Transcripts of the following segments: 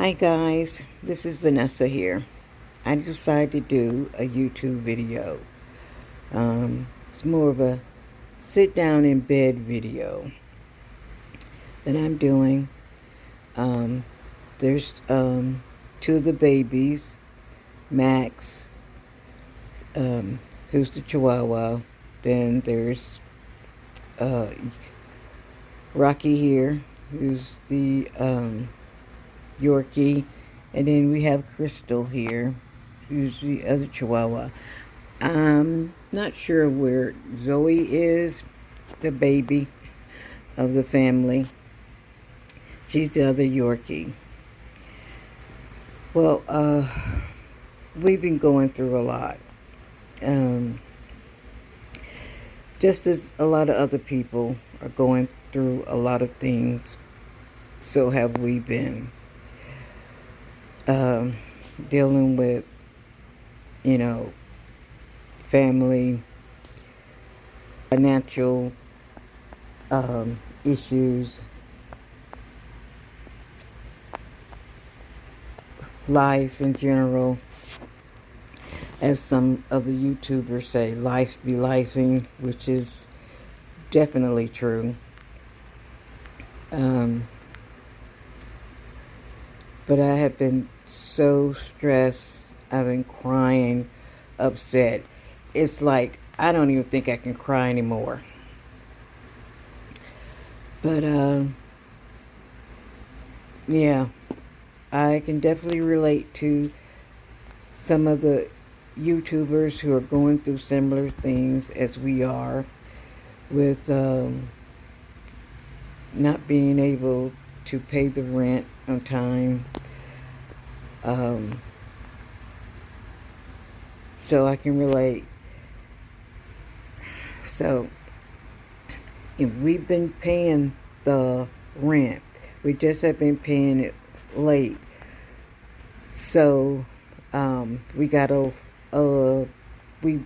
Hi guys, this is Vanessa here. I decided to do a YouTube video. It's more of a sit down in bed video that I'm doing. There's two of the babies, Max, who's the Chihuahua. Then there's uh, Rocky here, who's the Yorkie, and then we have Crystal here, who's the other Chihuahua. I'm not sure where Zoe is, the baby of the family. She's the other Yorkie. Well, we've been going through a lot. Just as a lot of other people are going through a lot of things, so have we been. Dealing with, family, financial issues, life in general. As some of the YouTubers say, life be lifing, which is definitely true. But I have been so stressed. I've been crying, upset. It's like I don't even think I can cry anymore. But yeah, I can definitely relate to some of the YouTubers who are going through similar things as we are, with not being able to pay the rent on time. So I can relate. So if we've been paying the rent, we just have been paying it late. So we gotta we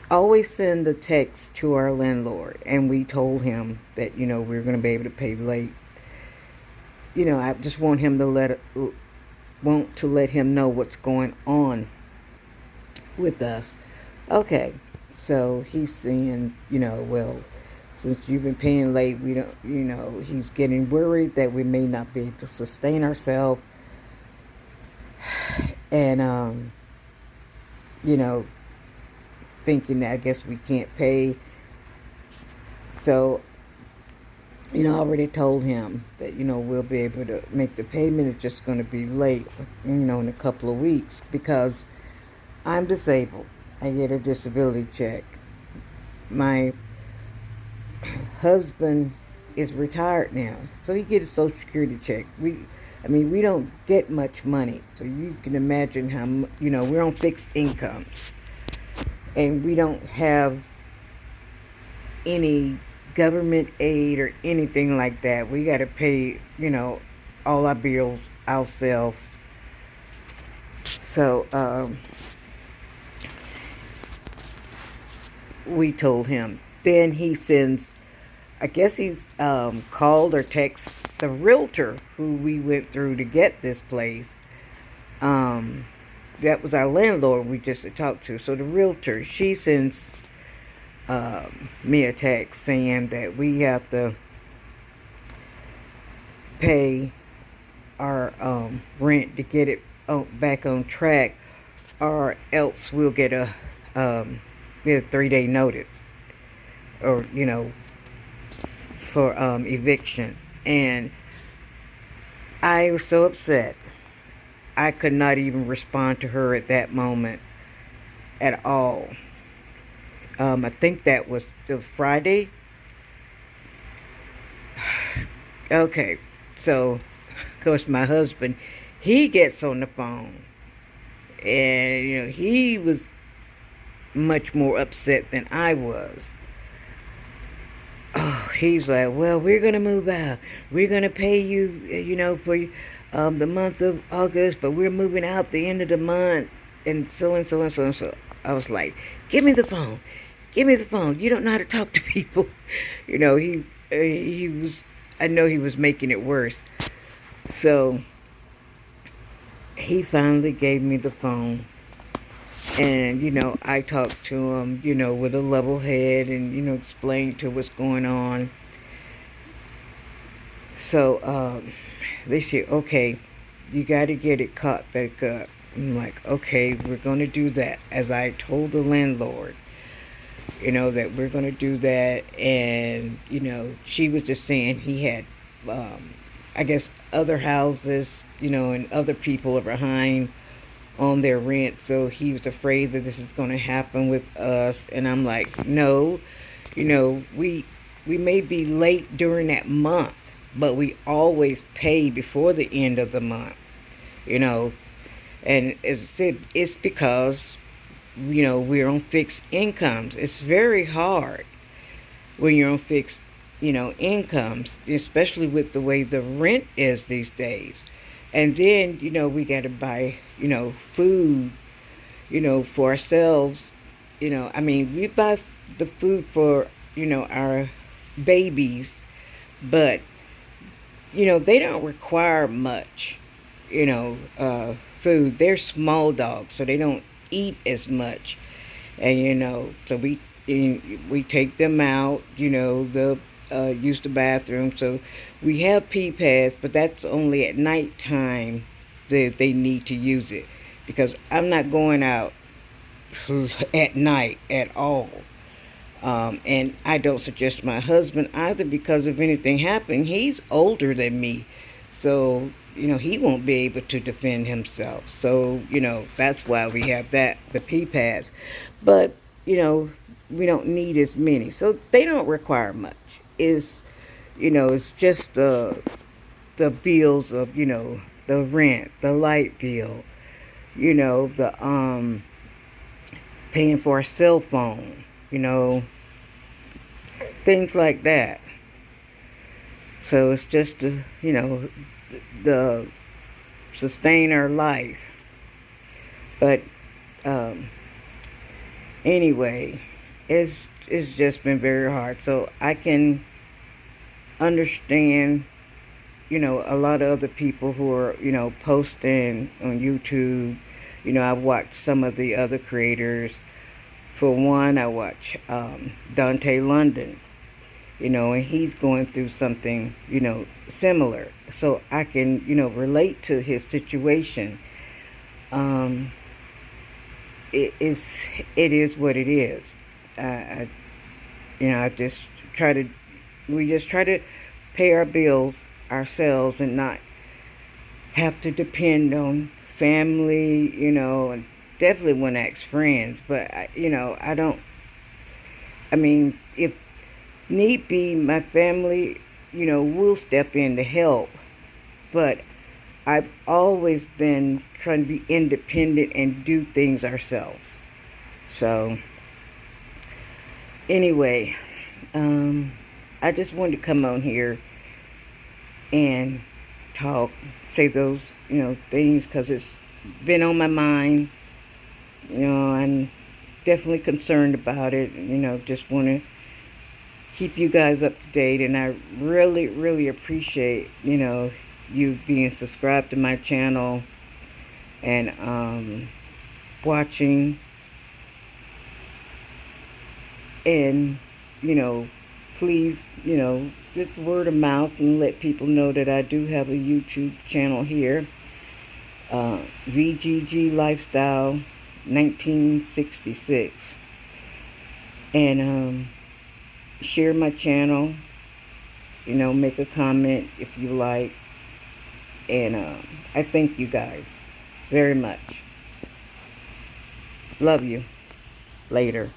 always send a text to our landlord, and we told him that we're going to be able to pay late. I just want him to let him know what's going on with us. Okay, so he's saying, well, since you've been paying late, we don't, he's getting worried that we may not be able to sustain ourselves, and thinking that I guess we can't pay. So, I already told him that, we'll be able to make the payment. It's just going to be late, in a couple of weeks, because I'm disabled. I get a disability check. My husband is retired now, so he gets a Social Security check. We don't get much money, so you can imagine how, we're on fixed incomes. And we don't have any government aid or anything like that. We got to pay, all our bills ourselves. So we told him. Then he sends, I guess he's called or texted the realtor who we went through to get this place. That was our landlord we just talked to. So the realtor, she sends me a text saying that we have to pay our rent to get it back on track, or else we'll get a 3-day notice, or for eviction. And I was so upset. I could not even respond to her at that moment at all. I think that was the Friday. Okay, so of course my husband, he gets on the phone, and he was much more upset than I was. Oh, he's like, well, we're gonna move out. We're gonna pay you, for the month of August, but we're moving out the end of the month, and so and so and so and so. I was like, give me the phone. Give me the phone. You don't know how to talk to people. He was, I know he was making it worse. So he finally gave me the phone. And, I talked to him, with a level head and, explained to what's going on. So they said, okay, you got to get it caught back up. I'm like, okay, we're going to do that. As I told the landlord, that we're going to do that. And, she was just saying he had, I guess, other houses, and other people are behind on their rent. So he was afraid that this is going to happen with us. And I'm like, no, we may be late during that month, but we always pay before the end of the month, you know. And as I said, it's because, we're on fixed incomes. It's very hard when you're on fixed, incomes, especially with the way the rent is these days. And then, we got to buy, food, for ourselves. I mean, we buy the food for, our babies, but, they don't require much, food. They're small dogs, so they don't eat as much. And, so we take them out, the use the bathroom. So we have pee pads, but that's only at nighttime that they need to use it, because I'm not going out at night at all. And I don't suggest my husband either, because if anything happened, he's older than me. So, he won't be able to defend himself. So, that's why we have the P pads. But, we don't need as many. So they don't require much. It's just the bills of, the rent, the light bill, the paying for a cell phone, things like that. So it's just to, the sustain our life. But anyway, it's just been very hard. So I can understand, a lot of other people who are, posting on YouTube. I've watched some of the other creators. For one, I watch Dontay London, and he's going through something, similar. So I can, relate to his situation. Um, it is what it is. I I just try to, we just try to pay our bills ourselves and not have to depend on family, and definitely want to ask friends. But I don't. I mean, if need be, my family, will step in to help. But I've always been trying to be independent and do things ourselves. So anyway, I just wanted to come on here and talk, say those, things, because it's been on my mind. I'm definitely concerned about it. Just want to keep you guys up to date. And I really, really appreciate, you being subscribed to my channel and watching. And, please, just word of mouth and let people know that I do have a YouTube channel here. VGG Lifestyle 1966. And share my channel, make a comment if you like. And I thank you guys very much. Love you. Later.